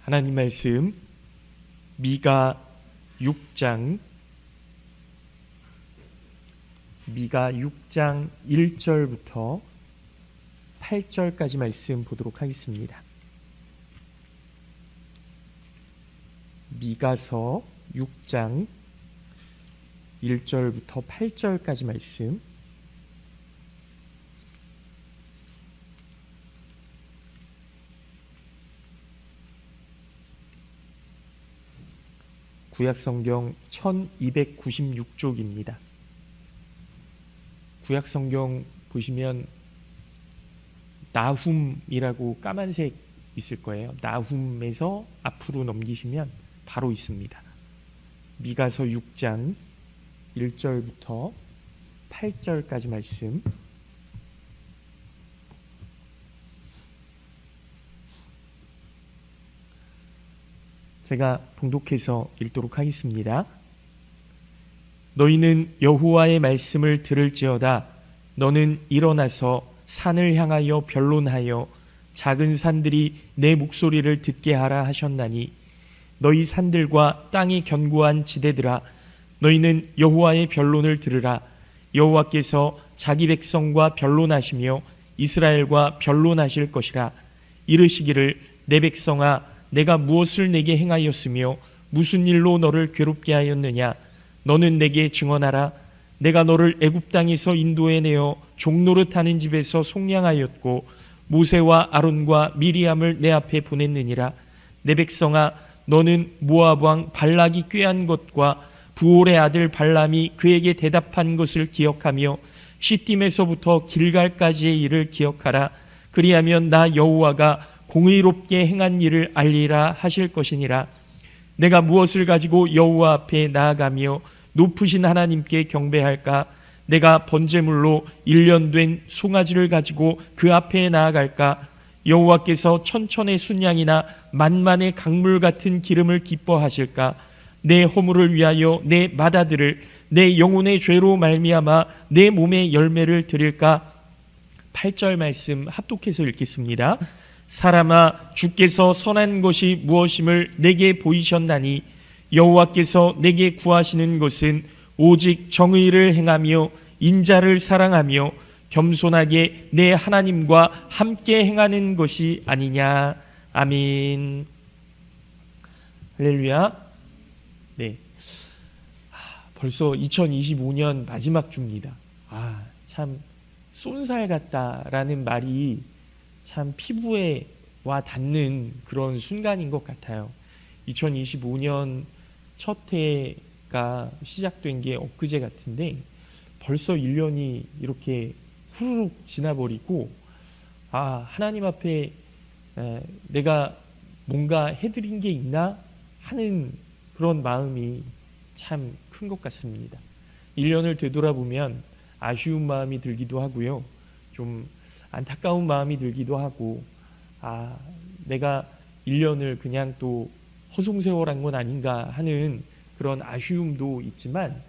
하나님 말씀 미가 6장 1절부터 8절까지 말씀 보도록 하겠습니다. 미가서 6장 1절부터 8절까지 말씀. 구약성경 1296쪽입니다. 구약성경 보시면 나훔이라고 까만색 있을 거예요. 나훔에서 앞으로 넘기시면 바로 있습니다. 미가서 6장 1절부터 8절까지 말씀. 제가 봉독해서 읽도록 하겠습니다. 너희는 여호와의 말씀을 들을지어다. 너는 일어나서 산을 향하여 변론하여 작은 산들이 내 목소리를 듣게 하라 하셨나니 너희 산들과 땅이 견고한 지대들아 너희는 여호와의 변론을 들으라. 여호와께서 자기 백성과 변론하시며 이스라엘과 변론하실 것이라. 이르시기를 내 백성아 내가 무엇을 내게 행하였으며 무슨 일로 너를 괴롭게 하였느냐. 너는 내게 증언하라. 내가 너를 애굽 땅에서 인도해내어 종노릇하는 집에서 속량하였고 모세와 아론과 미리암을 내 앞에 보냈느니라. 내 백성아 너는 모압 왕 발락이 꾀한 것과 부올의 아들 발람이 그에게 대답한 것을 기억하며 시딤에서부터 길갈까지의 일을 기억하라. 그리하면 나 여호와가 공의롭게 행한 일을 알리라 하실 것이니라. 내가 무엇을 가지고 여호와 앞에 나아가며 높으신 하나님께 경배할까? 내가 번제물로 1년 된 송아지를 가지고 그 앞에 나아갈까? 여호와께서 천천의 순양이나 만만의 강물 같은 기름을 기뻐하실까? 내 허물을 위하여 내 맏아들을 내 영혼의 죄로 말미암아 내 몸의 열매를 드릴까? 8절 말씀 합독해서 읽겠습니다. 사람아 주께서 선한 것이 무엇임을 내게 보이셨나니 여호와께서 내게 구하시는 것은 오직 정의를 행하며 인자를 사랑하며 겸손하게 내 하나님과 함께 행하는 것이 아니냐. 아멘. 할렐루야. 네. 벌써 2025년 마지막 주입니다. 참 쏜살 같다라는 말이 참 피부에 와 닿는 그런 순간인 것 같아요. 2025년 첫 해가 시작된 게 엊그제 같은데 벌써 1년이 이렇게 후루룩 지나버리고 하나님 앞에 내가 뭔가 해드린 게 있나 하는 그런 마음이 참 큰 것 같습니다. 1년을 되돌아보면 아쉬운 마음이 들기도 하고요. 좀 안타까운 마음이 들기도 하고 내가 1년을 그냥 또 허송세월한 건 아닌가 하는 그런 아쉬움도 있지만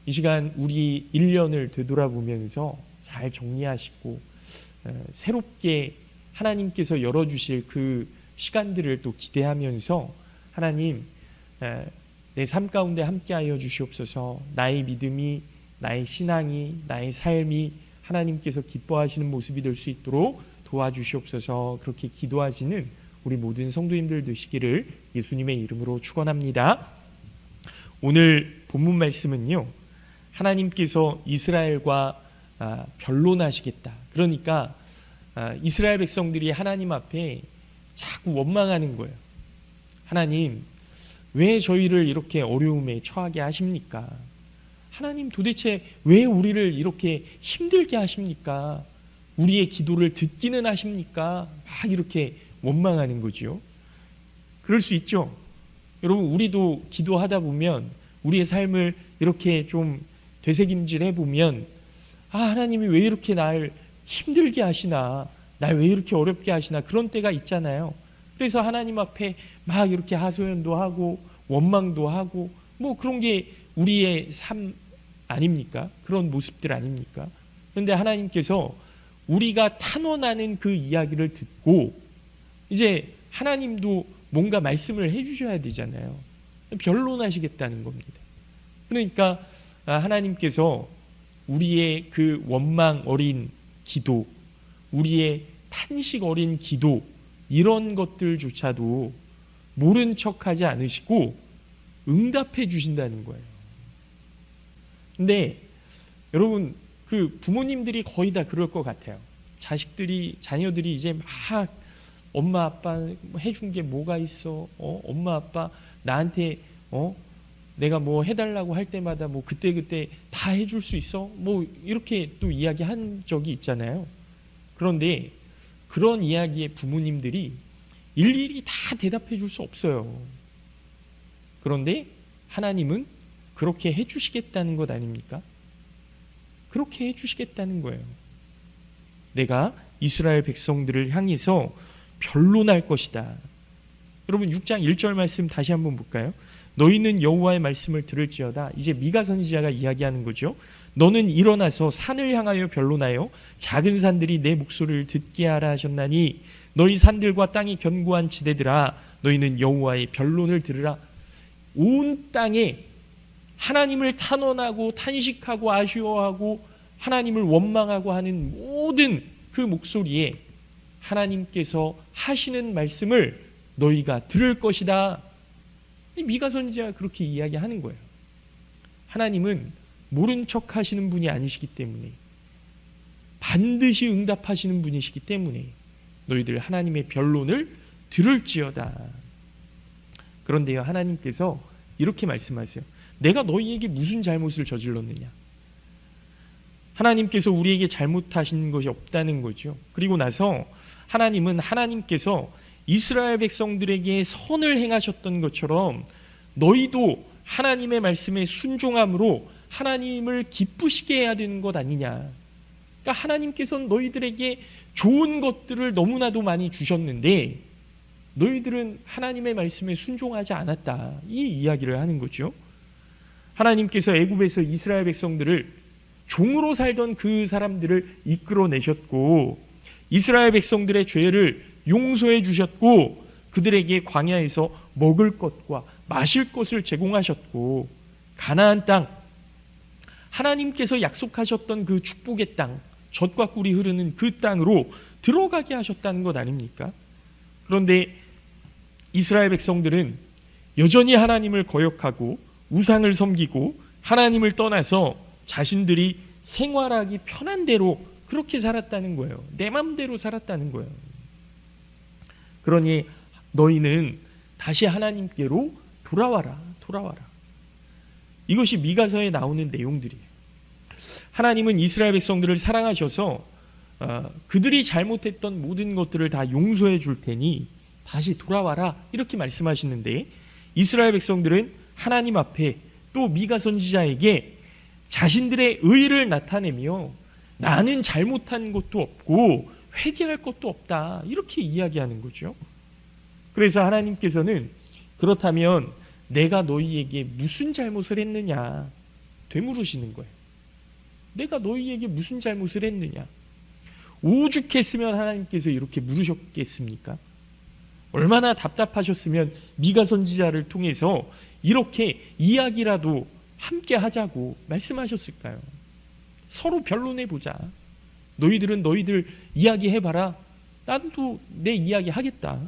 이 시간 우리 1년을 되돌아보면서 잘 정리하시고 새롭게 하나님께서 열어주실 그 시간들을 또 기대하면서 하나님 내 삶 가운데 함께하여 주시옵소서. 나의 믿음이 나의 신앙이 나의 삶이 하나님께서 기뻐하시는 모습이 될 수 있도록 도와주시옵소서. 그렇게 기도하시는 우리 모든 성도님들 되시기를 예수님의 이름으로 축원합니다. 오늘 본문 말씀은요, 하나님께서 이스라엘과 변론하시겠다. 그러니까 이스라엘 백성들이 하나님 앞에 자꾸 원망하는 거예요. 하나님, 왜 저희를 이렇게 어려움에 처하게 하십니까? 하나님 도대체 왜 우리를 이렇게 힘들게 하십니까? 우리의 기도를 듣기는 하십니까? 막 이렇게 원망하는 거죠. 그럴 수 있죠. 여러분, 우리도 기도하다 보면 우리의 삶을 이렇게 좀 되새김질해 보면 하나님이 왜 이렇게 날 힘들게 하시나, 날 왜 이렇게 어렵게 하시나, 그런 때가 있잖아요. 그래서 하나님 앞에 막 이렇게 하소연도 하고 원망도 하고 뭐 그런 게 우리의 삶 아닙니까? 그런 모습들 아닙니까? 그런데 하나님께서 우리가 탄원하는 그 이야기를 듣고 이제 하나님도 뭔가 말씀을 해주셔야 되잖아요. 변론하시겠다는 겁니다. 그러니까 하나님께서 우리의 그 원망 어린 기도, 우리의 탄식 어린 기도, 이런 것들조차도 모른 척하지 않으시고 응답해 주신다는 거예요. 근데 여러분, 그 부모님들이 거의 다 그럴 것 같아요. 자녀들이 이제 막 엄마 아빠 해준 게 뭐가 있어? 엄마 아빠 나한테 내가 뭐 해달라고 할 때마다 뭐 그때 다 해줄 수 있어? 뭐 이렇게 또 이야기한 적이 있잖아요. 그런데 그런 이야기에 부모님들이 일일이 다 대답해 줄 수 없어요. 그런데 하나님은 그렇게 해주시겠다는 것 아닙니까? 그렇게 해주시겠다는 거예요. 내가 이스라엘 백성들을 향해서 변론할 것이다. 여러분 6장 1절 말씀 다시 한번 볼까요? 너희는 여호와의 말씀을 들을지어다. 이제 미가 선지자가 이야기하는 거죠. 너는 일어나서 산을 향하여 변론하여 작은 산들이 내 목소리를 듣게 하라 하셨나니 너희 산들과 땅이 견고한 지대들아 너희는 여호와의 변론을 들으라. 온 땅에 하나님을 탄원하고 탄식하고 아쉬워하고 하나님을 원망하고 하는 모든 그 목소리에 하나님께서 하시는 말씀을 너희가 들을 것이다. 미가 선지자가 그렇게 이야기하는 거예요. 하나님은 모른 척 하시는 분이 아니시기 때문에, 반드시 응답하시는 분이시기 때문에 너희들 하나님의 변론을 들을지어다. 그런데요, 하나님께서 이렇게 말씀하세요. 내가 너희에게 무슨 잘못을 저질렀느냐? 하나님께서 우리에게 잘못하신 것이 없다는 거죠. 그리고 나서 하나님은 하나님께서 이스라엘 백성들에게 선을 행하셨던 것처럼 너희도 하나님의 말씀에 순종함으로 하나님을 기쁘시게 해야 되는 것 아니냐. 그러니까 하나님께서는 너희들에게 좋은 것들을 너무나도 많이 주셨는데 너희들은 하나님의 말씀에 순종하지 않았다. 이 이야기를 하는 거죠. 하나님께서 애굽에서 이스라엘 백성들을 종으로 살던 그 사람들을 이끌어내셨고 이스라엘 백성들의 죄를 용서해 주셨고 그들에게 광야에서 먹을 것과 마실 것을 제공하셨고 가나안 땅, 하나님께서 약속하셨던 그 축복의 땅, 젖과 꿀이 흐르는 그 땅으로 들어가게 하셨다는 것 아닙니까? 그런데 이스라엘 백성들은 여전히 하나님을 거역하고 우상을 섬기고 하나님을 떠나서 자신들이 생활하기 편한 대로 그렇게 살았다는 거예요. 내 맘대로 살았다는 거예요. 그러니 너희는 다시 하나님께로 돌아와라. 이것이 미가서에 나오는 내용들이에요. 하나님은 이스라엘 백성들을 사랑하셔서 그들이 잘못했던 모든 것들을 다 용서해 줄 테니 다시 돌아와라 이렇게 말씀하시는데 이스라엘 백성들은 하나님 앞에 또 미가 선지자에게 자신들의 의를 나타내며 나는 잘못한 것도 없고 회개할 것도 없다 이렇게 이야기하는 거죠. 그래서 하나님께서는 그렇다면 내가 너희에게 무슨 잘못을 했느냐 되물으시는 거예요. 내가 너희에게 무슨 잘못을 했느냐. 오죽했으면 하나님께서 이렇게 물으셨겠습니까? 얼마나 답답하셨으면 미가 선지자를 통해서 이렇게 이야기라도 함께 하자고 말씀하셨을까요? 서로 변론해보자. 너희들은 너희들 이야기해봐라. 나도 내 이야기 하겠다.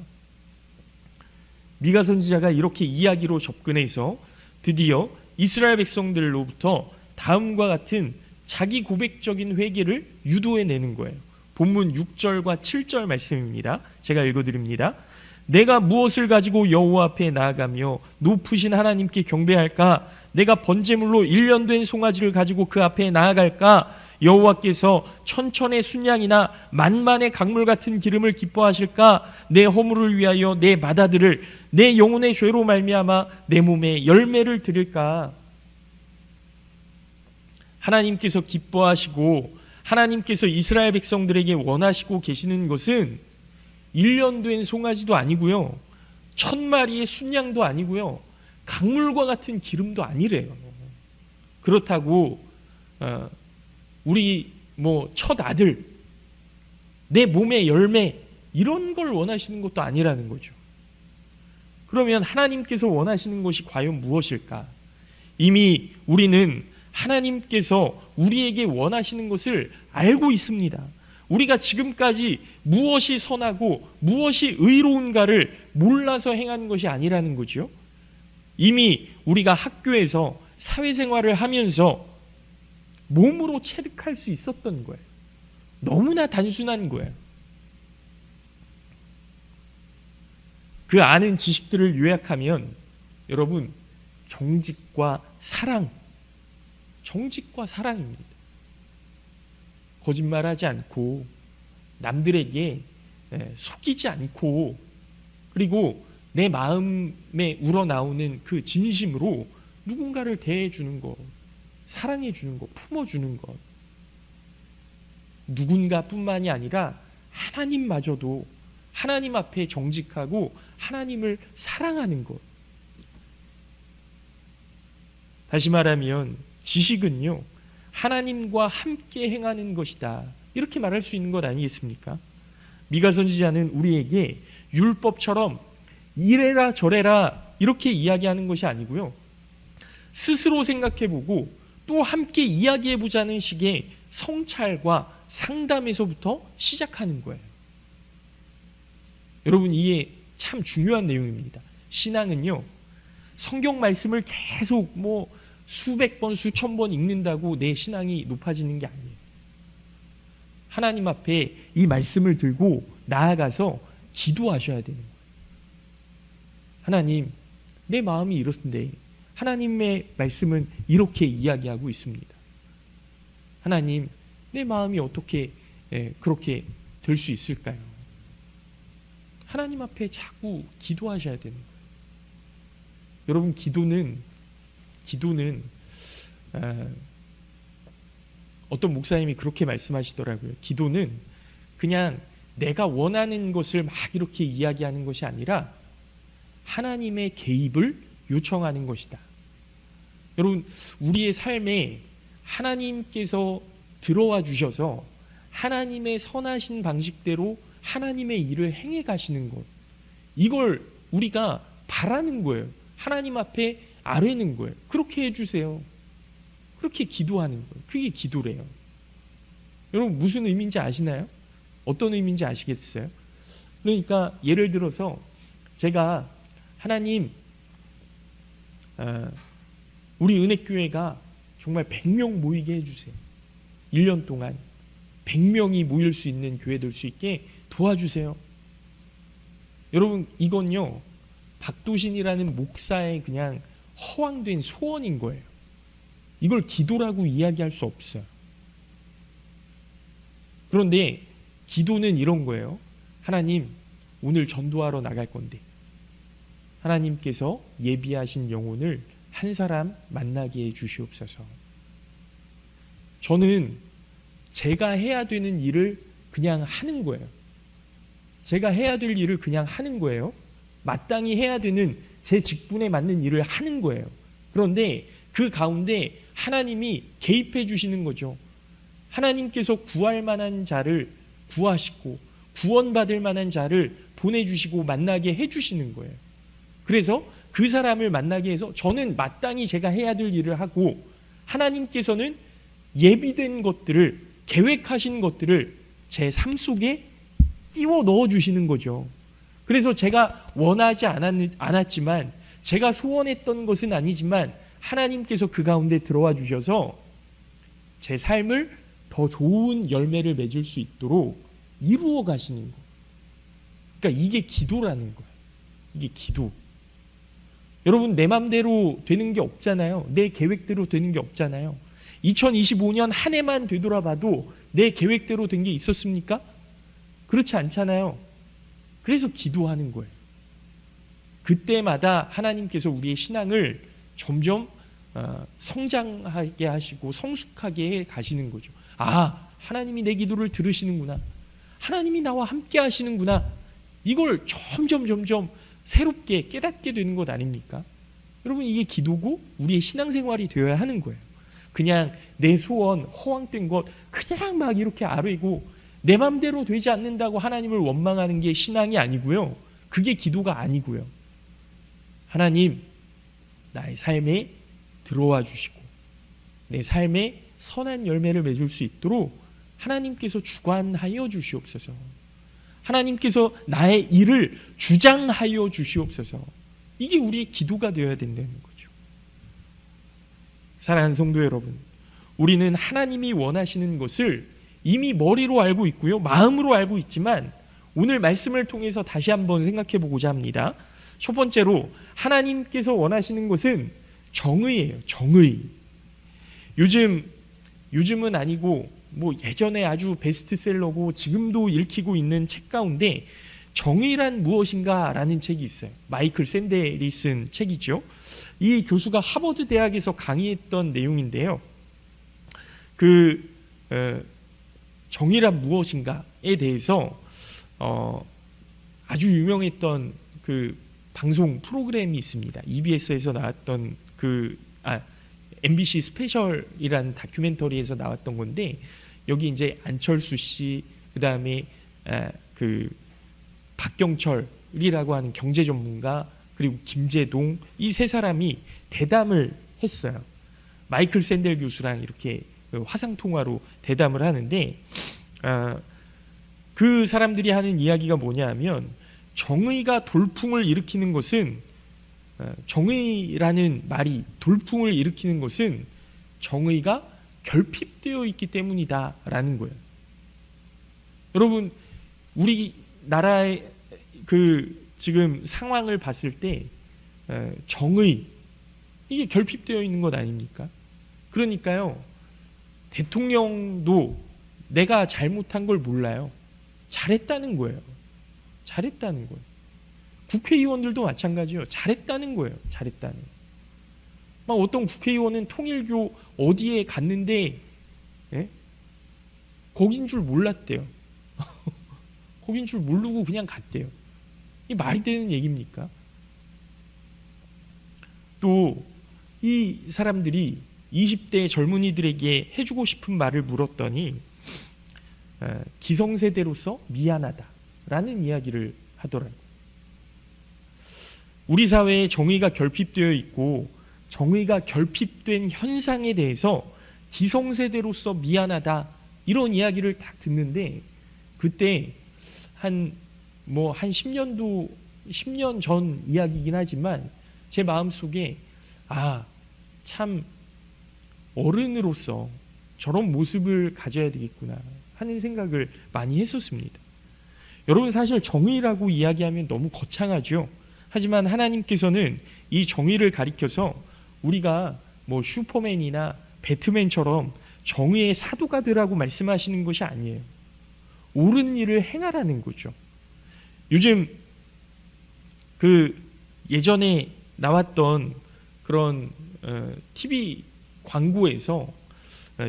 미가 선지자가 이렇게 이야기로 접근해서 드디어 이스라엘 백성들로부터 다음과 같은 자기 고백적인 회개를 유도해내는 거예요. 본문 6절과 7절 말씀입니다. 제가 읽어드립니다. 내가 무엇을 가지고 여호와 앞에 나아가며 높으신 하나님께 경배할까? 내가 번제물로 1년 된 송아지를 가지고 그 앞에 나아갈까? 여호와께서 천천의 순양이나 만만의 강물 같은 기름을 기뻐하실까? 내 허물을 위하여 내 맏아들을 내 영혼의 죄로 말미암아 내 몸에 열매를 드릴까? 하나님께서 기뻐하시고 하나님께서 이스라엘 백성들에게 원하시고 계시는 것은 1년 된 송아지도 아니고요, 1000마리의 순양도 아니고요, 강물과 같은 기름도 아니래요. 그렇다고 우리 첫 아들, 내 몸의 열매 이런 걸 원하시는 것도 아니라는 거죠. 그러면 하나님께서 원하시는 것이 과연 무엇일까? 이미 우리는 하나님께서 우리에게 원하시는 것을 알고 있습니다. 우리가 지금까지 무엇이 선하고 무엇이 의로운가를 몰라서 행하는 것이 아니라는 거죠. 이미 우리가 학교에서 사회생활을 하면서 몸으로 체득할 수 있었던 거예요. 너무나 단순한 거예요. 그 아는 지식들을 요약하면 여러분, 정직과 사랑, 정직과 사랑입니다. 거짓말하지 않고 남들에게 속이지 않고, 그리고 내 마음에 우러나오는 그 진심으로 누군가를 대해주는 것, 사랑해주는 것, 품어주는 것. 누군가뿐만이 아니라 하나님마저도 하나님 앞에 정직하고 하나님을 사랑하는 것. 다시 말하면 지식은요, 하나님과 함께 행하는 것이다, 이렇게 말할 수 있는 것 아니겠습니까? 미가 선지자는 우리에게 율법처럼 이래라 저래라 이렇게 이야기하는 것이 아니고요, 스스로 생각해보고 또 함께 이야기해보자는 식의 성찰과 상담에서부터 시작하는 거예요. 여러분, 이게 참 중요한 내용입니다. 신앙은요, 성경 말씀을 계속 수백 번, 수천 번 읽는다고 내 신앙이 높아지는 게 아니에요. 하나님 앞에 이 말씀을 들고 나아가서 기도하셔야 되는 거예요. 하나님, 내 마음이 이렇던데 하나님의 말씀은 이렇게 이야기하고 있습니다. 하나님, 내 마음이 어떻게 그렇게 될 수 있을까요? 하나님 앞에 자꾸 기도하셔야 되는 거예요. 여러분, 기도는 어떤 목사님이 그렇게 말씀하시더라고요. 기도는 그냥 내가 원하는 것을 막 이렇게 이야기하는 것이 아니라 하나님의 개입을 요청하는 것이다. 여러분, 우리의 삶에 하나님께서 들어와 주셔서 하나님의 선하신 방식대로 하나님의 일을 행해 가시는 것, 이걸 우리가 바라는 거예요. 하나님 앞에 아뢰는 거예요. 그렇게 해주세요. 그렇게 기도하는 거예요. 그게 기도래요. 여러분, 무슨 의미인지 아시나요? 어떤 의미인지 아시겠어요? 그러니까 예를 들어서 제가 하나님, 우리 은혜교회가 정말 100명 모이게 해주세요. 1년 동안 100명이 모일 수 있는 교회 될 수 있게 도와주세요. 여러분, 이건요, 박도신이라는 목사의 그냥 허황된 소원인 거예요. 이걸 기도라고 이야기할 수 없어요. 그런데 기도는 이런 거예요. 하나님, 오늘 전도하러 나갈 건데 하나님께서 예비하신 영혼을 한 사람 만나게 해 주시옵소서. 저는 제가 해야 되는 일을 그냥 하는 거예요. 제가 해야 될 일을 그냥 하는 거예요. 마땅히 해야 되는 제 직분에 맞는 일을 하는 거예요. 그런데 그 가운데 하나님이 개입해 주시는 거죠. 하나님께서 구할 만한 자를 구하시고 구원받을 만한 자를 보내주시고 만나게 해주시는 거예요. 그래서 그 사람을 만나게 해서 저는 마땅히 제가 해야 될 일을 하고, 하나님께서는 예비된 것들을, 계획하신 것들을 제 삶 속에 끼워 넣어주시는 거죠. 그래서 제가 원하지 않았지만, 제가 소원했던 것은 아니지만 하나님께서 그 가운데 들어와 주셔서 제 삶을 더 좋은 열매를 맺을 수 있도록 이루어 가시는 거. 그러니까 이게 기도라는 거예요. 이게 기도. 여러분, 내 맘대로 되는 게 없잖아요. 내 계획대로 되는 게 없잖아요. 2025년 한 해만 되돌아봐도 내 계획대로 된 게 있었습니까? 그렇지 않잖아요. 그래서 기도하는 거예요. 그때마다 하나님께서 우리의 신앙을 점점 성장하게 하시고 성숙하게 해 가시는 거죠. 아, 하나님이 내 기도를 들으시는구나. 하나님이 나와 함께 하시는구나. 이걸 점점 새롭게 깨닫게 되는 것 아닙니까? 여러분, 이게 기도고 우리의 신앙생활이 되어야 하는 거예요. 그냥 내 소원, 허황된 것 그냥 막 이렇게 아뢰고 내 맘대로 되지 않는다고 하나님을 원망하는 게 신앙이 아니고요. 그게 기도가 아니고요. 하나님, 나의 삶에 들어와 주시고 내 삶에 선한 열매를 맺을 수 있도록 하나님께서 주관하여 주시옵소서. 하나님께서 나의 일을 주장하여 주시옵소서. 이게 우리의 기도가 되어야 된다는 거죠. 사랑하는 성도 여러분, 우리는 하나님이 원하시는 것을 이미 머리로 알고 있고요, 마음으로 알고 있지만 오늘 말씀을 통해서 다시 한번 생각해 보고자 합니다. 첫 번째로 하나님께서 원하시는 것은 정의예요. 정의. 요즘은 아니고 예전에 아주 베스트셀러고 지금도 읽히고 있는 책 가운데 정의란 무엇인가 라는 책이 있어요. 마이클 샌델이 쓴 책이죠. 이 교수가 하버드 대학에서 강의했던 내용인데요. 정의란 무엇인가에 대해서 아주 유명했던 그 방송 프로그램이 있습니다. EBS에서 나왔던 MBC 스페셜이라는 다큐멘터리에서 나왔던 건데, 여기 이제 안철수 씨, 그 다음에 박경철이라고 하는 경제 전문가, 그리고 김재동, 이 세 사람이 대담을 했어요. 마이클 샌델 교수랑 이렇게 화상 통화로 대담을 하는데, 그 사람들이 하는 이야기가 뭐냐면, 정의가 돌풍을 일으키는 것은, 정의라는 말이 돌풍을 일으키는 것은 정의가 결핍되어 있기 때문이다라는 거예요. 여러분, 우리나라의 지금 상황을 봤을 때 정의, 이게 결핍되어 있는 것 아닙니까? 그러니까요, 대통령도 내가 잘못한 걸 몰라요. 잘했다는 거예요. 잘했다는 거예요. 국회의원들도 마찬가지예요. 잘했다는 거예요. 잘했다는. 막 어떤 국회의원은 통일교 어디에 갔는데 거긴 줄 몰랐대요. 거긴 줄 모르고 그냥 갔대요. 이 말이 되는 얘기입니까? 또 이 사람들이 20대 젊은이들에게 해주고 싶은 말을 물었더니 기성세대로서 미안하다라는 이야기를 하더라고요. 우리 사회에 정의가 결핍되어 있고 정의가 결핍된 현상에 대해서 기성세대로서 미안하다, 이런 이야기를 딱 듣는데, 그때 한 10년 전 이야기이긴 하지만 제 마음속에 참 어른으로서 저런 모습을 가져야 되겠구나 하는 생각을 많이 했었습니다. 여러분, 사실 정의라고 이야기하면 너무 거창하죠. 하지만 하나님께서는 이 정의를 가리켜서 우리가 슈퍼맨이나 배트맨처럼 정의의 사도가 되라고 말씀하시는 것이 아니에요. 옳은 일을 행하라는 거죠. 요즘 예전에 나왔던 그런 TV 광고에서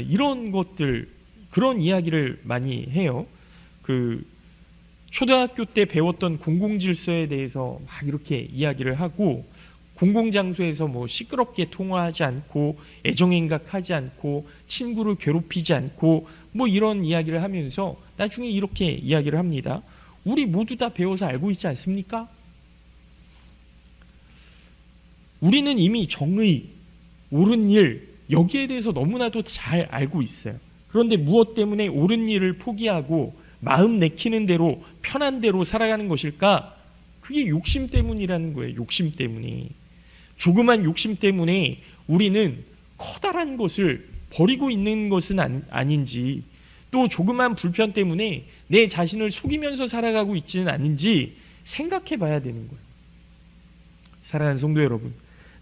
이런 것들, 그런 이야기를 많이 해요. 초등학교 때 배웠던 공공질서에 대해서 막 이렇게 이야기를 하고, 공공장소에서 시끄럽게 통화하지 않고 애정행각하지 않고 친구를 괴롭히지 않고 이런 이야기를 하면서 나중에 이렇게 이야기를 합니다. 우리 모두 다 배워서 알고 있지 않습니까? 우리는 이미 정의, 옳은 일, 여기에 대해서 너무나도 잘 알고 있어요. 그런데 무엇 때문에 옳은 일을 포기하고 마음 내키는 대로, 편한 대로 살아가는 것일까? 그게 욕심 때문이라는 거예요. 욕심 때문에. 조그만 욕심 때문에 우리는 커다란 것을 버리고 있는 것은 아닌지, 또 조그만 불편 때문에 내 자신을 속이면서 살아가고 있지는 않은지 생각해 봐야 되는 거예요. 사랑하는 성도 여러분,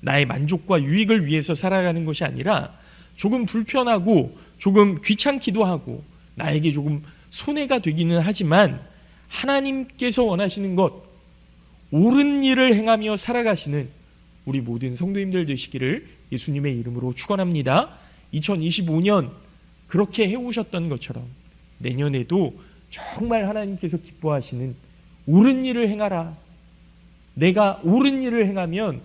나의 만족과 유익을 위해서 살아가는 것이 아니라 조금 불편하고 조금 귀찮기도 하고 나에게 조금 손해가 되기는 하지만 하나님께서 원하시는 것, 옳은 일을 행하며 살아가시는 우리 모든 성도님들 되시기를 예수님의 이름으로 축원합니다. 2025년 그렇게 해오셨던 것처럼 내년에도 정말 하나님께서 기뻐하시는 옳은 일을 행하라. 내가 옳은 일을 행하면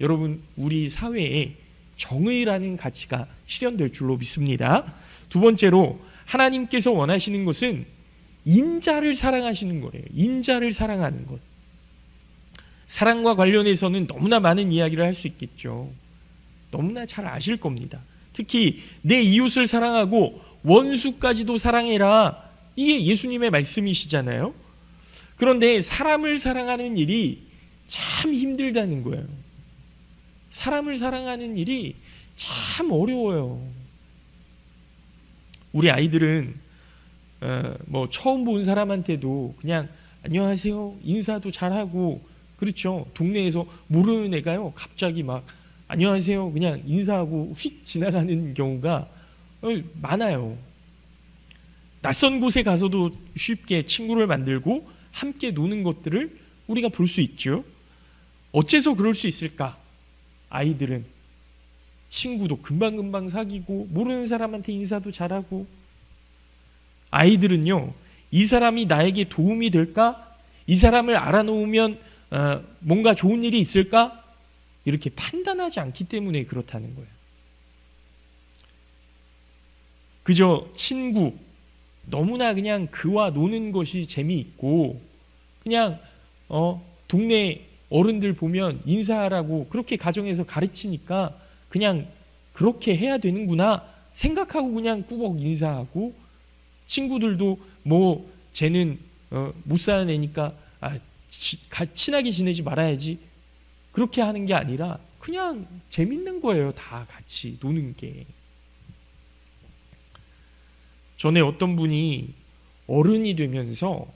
여러분, 우리 사회에 정의라는 가치가 실현될 줄로 믿습니다. 두 번째로, 하나님께서 원하시는 것은 인자를 사랑하시는 거예요. 인자를 사랑하는 것. 사랑과 관련해서는 너무나 많은 이야기를 할 수 있겠죠. 너무나 잘 아실 겁니다. 특히 내 이웃을 사랑하고 원수까지도 사랑해라. 이게 예수님의 말씀이시잖아요. 그런데 사람을 사랑하는 일이 참 힘들다는 거예요. 사람을 사랑하는 일이 참 어려워요. 우리 아이들은 처음 본 사람한테도 그냥 안녕하세요 인사도 잘하고, 그렇죠. 동네에서 모르는 애가요 갑자기 막 안녕하세요 그냥 인사하고 휙 지나가는 경우가 많아요. 낯선 곳에 가서도 쉽게 친구를 만들고 함께 노는 것들을 우리가 볼 수 있죠. 어째서 그럴 수 있을까? 아이들은 친구도 금방금방 사귀고 모르는 사람한테 인사도 잘하고, 아이들은요 이 사람이 나에게 도움이 될까? 이 사람을 알아놓으면 뭔가 좋은 일이 있을까? 이렇게 판단하지 않기 때문에 그렇다는 거예요. 그저 친구, 너무나 그냥 그와 노는 것이 재미있고, 그냥 동네 어른들 보면 인사하라고 그렇게 가정에서 가르치니까 그냥 그렇게 해야 되는구나 생각하고 그냥 꾸벅 인사하고, 친구들도 뭐 쟤는 못 사는 애니까 친하게 지내지 말아야지 그렇게 하는 게 아니라 그냥 재밌는 거예요. 다 같이 노는 게. 전에 어떤 분이 어른이 되면서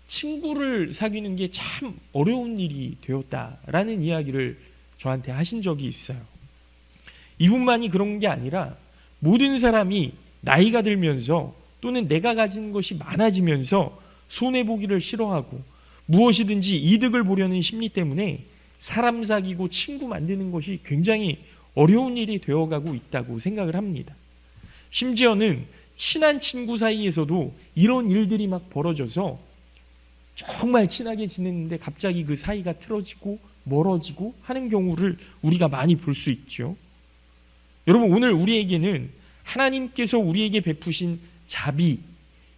친구를 사귀는 게 참 어려운 일이 되었다라는 이야기를 저한테 하신 적이 있어요. 이분만이 그런 게 아니라 모든 사람이 나이가 들면서 또는 내가 가진 것이 많아지면서 손해보기를 싫어하고 무엇이든지 이득을 보려는 심리 때문에 사람 사귀고 친구 만드는 것이 굉장히 어려운 일이 되어가고 있다고 생각을 합니다. 심지어는 친한 친구 사이에서도 이런 일들이 막 벌어져서 정말 친하게 지냈는데 갑자기 그 사이가 틀어지고 멀어지고 하는 경우를 우리가 많이 볼 수 있죠. 여러분, 오늘 우리에게는 하나님께서 우리에게 베푸신 자비,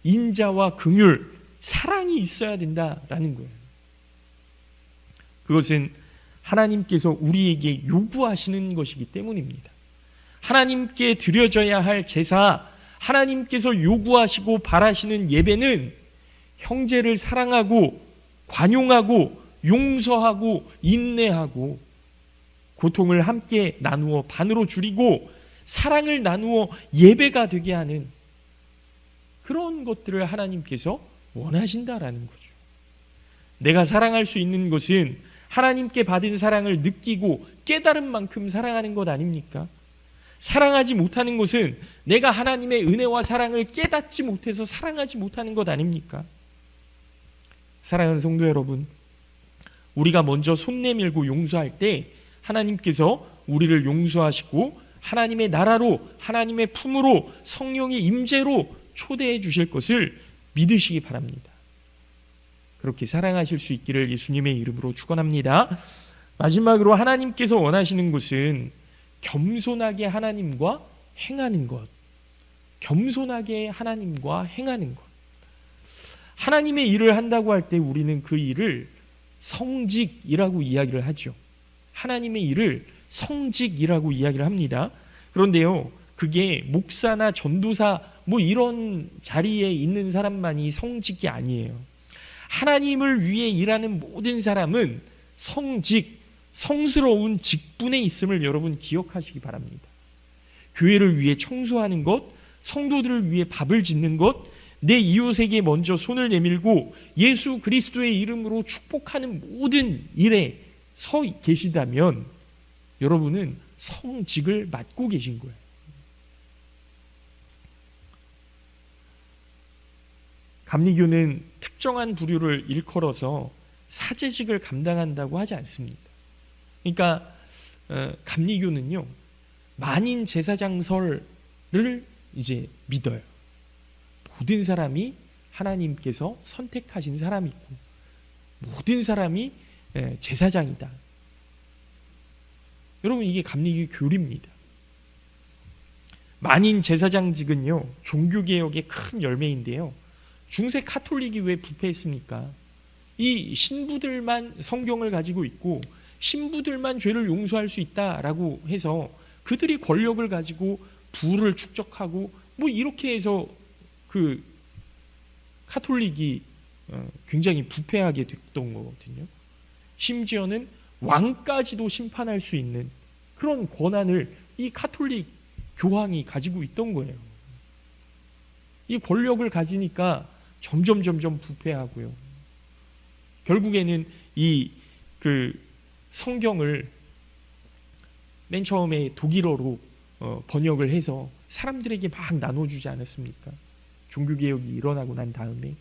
인자와 긍휼, 사랑이 있어야 된다라는 거예요. 그것은 하나님께서 우리에게 요구하시는 것이기 때문입니다. 하나님께 드려져야 할 제사, 하나님께서 요구하시고 바라시는 예배는 형제를 사랑하고 관용하고 용서하고 인내하고 고통을 함께 나누어 반으로 줄이고 사랑을 나누어 예배가 되게 하는 그런 것들을 하나님께서 원하신다라는 거죠. 내가 사랑할 수 있는 것은 하나님께 받은 사랑을 느끼고 깨달은 만큼 사랑하는 것 아닙니까? 사랑하지 못하는 것은 내가 하나님의 은혜와 사랑을 깨닫지 못해서 사랑하지 못하는 것 아닙니까? 사랑하는 성도 여러분, 우리가 먼저 손 내밀고 용서할 때 하나님께서 우리를 용서하시고 하나님의 나라로, 하나님의 품으로, 성령의 임재로 초대해 주실 것을 믿으시기 바랍니다. 그렇게 사랑하실 수 있기를 예수님의 이름으로 축원합니다. 마지막으로 하나님께서 원하시는 것은 겸손하게 하나님과 행하는 것. 겸손하게 하나님과 행하는 것. 하나님의 일을 한다고 할 때 우리는 그 일을 성직이라고 이야기를 하죠. 하나님의 일을 성직이라고 이야기를 합니다. 그런데요, 그게 목사나 전도사 뭐 이런 자리에 있는 사람만이 성직이 아니에요. 하나님을 위해 일하는 모든 사람은 성직, 성스러운 직분에 있음을 여러분 기억하시기 바랍니다. 교회를 위해 청소하는 것, 성도들을 위해 밥을 짓는 것, 내 이웃에게 먼저 손을 내밀고 예수 그리스도의 이름으로 축복하는 모든 일에 서 계시다면 여러분은 성직을 맡고 계신 거예요. 감리교는 특정한 부류를 일컬어서 사제직을 감당한다고 하지 않습니다. 그러니까 감리교는요, 만인 제사장설을 이제 믿어요. 모든 사람이 하나님께서 선택하신 사람이고 모든 사람이 제사장이다. 여러분, 이게 감리교 교리입니다. 만인 제사장직은요, 종교개혁의 큰 열매인데요, 중세 카톨릭이 왜 부패했습니까? 이 신부들만 성경을 가지고 있고 신부들만 죄를 용서할 수 있다라고 해서 그들이 권력을 가지고 부를 축적하고 뭐 이렇게 해서 그 카톨릭이 굉장히 부패하게 됐던 거거든요. 심지어는 왕까지도 심판할 수 있는 그런 권한을 이 카톨릭 교황이 가지고 있던 거예요. 이 권력을 가지니까 점점 부패하고요. 결국에는 이 성경을 맨 처음에 독일어로 번역을 해서 사람들에게 막 나눠주지 않았습니까? 종교개혁이 일어나고 난 다음에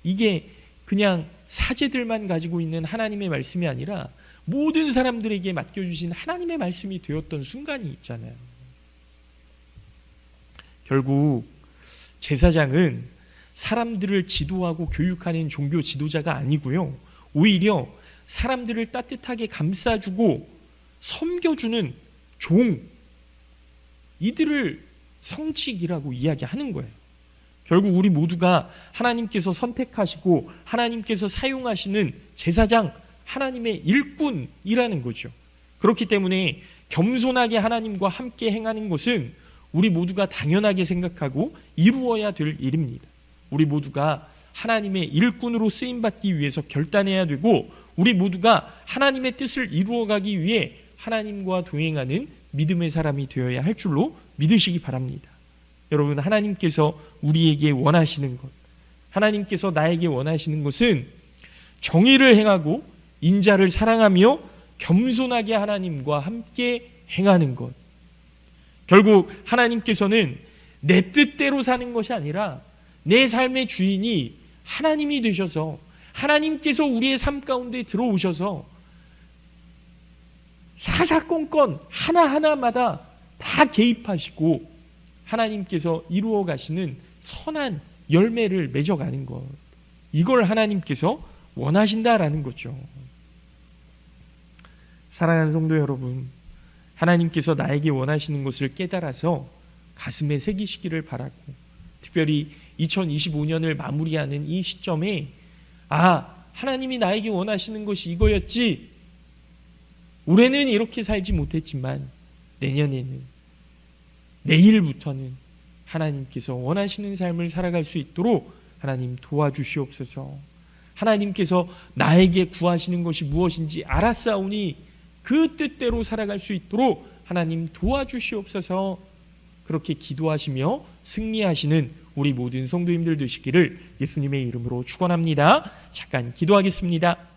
이게 그냥 사제들만 가지고 있는 하나님의 말씀이 아니라 모든 사람들에게 맡겨주신 하나님의 말씀이 되었던 순간이 있잖아요. 결국 제사장은 사람들을 지도하고 교육하는 종교 지도자가 아니고요. 오히려 사람들을 따뜻하게 감싸주고 섬겨주는 종, 이들을 성직이라고 이야기하는 거예요. 결국 우리 모두가 하나님께서 선택하시고 하나님께서 사용하시는 제사장, 하나님의 일꾼이라는 거죠. 그렇기 때문에 겸손하게 하나님과 함께 행하는 것은 우리 모두가 당연하게 생각하고 이루어야 될 일입니다. 우리 모두가 하나님의 일꾼으로 쓰임받기 위해서 결단해야 되고 우리 모두가 하나님의 뜻을 이루어가기 위해 하나님과 동행하는 믿음의 사람이 되어야 할 줄로 믿으시기 바랍니다. 여러분, 하나님께서 우리에게 원하시는 것, 하나님께서 나에게 원하시는 것은 정의를 행하고 인자를 사랑하며 겸손하게 하나님과 함께 행하는 것. 결국 하나님께서는 내 뜻대로 사는 것이 아니라 내 삶의 주인이 하나님이 되셔서 하나님께서 우리의 삶 가운데 들어오셔서 사사건건 하나하나마다 다 개입하시고 하나님께서 이루어 가시는 선한 열매를 맺어가는 것, 이걸 하나님께서 원하신다라는 거죠. 사랑하는 성도 여러분, 하나님께서 나에게 원하시는 것을 깨달아서 가슴에 새기시기를 바라고, 특별히 2025년을 마무리하는 이 시점에 하나님이 나에게 원하시는 것이 이거였지, 올해는 이렇게 살지 못했지만 내년에는, 내일부터는 하나님께서 원하시는 삶을 살아갈 수 있도록 하나님 도와주시옵소서. 하나님께서 나에게 구하시는 것이 무엇인지 알았사오니 그 뜻대로 살아갈 수 있도록 하나님 도와주시옵소서. 그렇게 기도하시며 승리하시는 우리 모든 성도님들 되시기를 예수님의 이름으로 축원합니다. 잠깐 기도하겠습니다.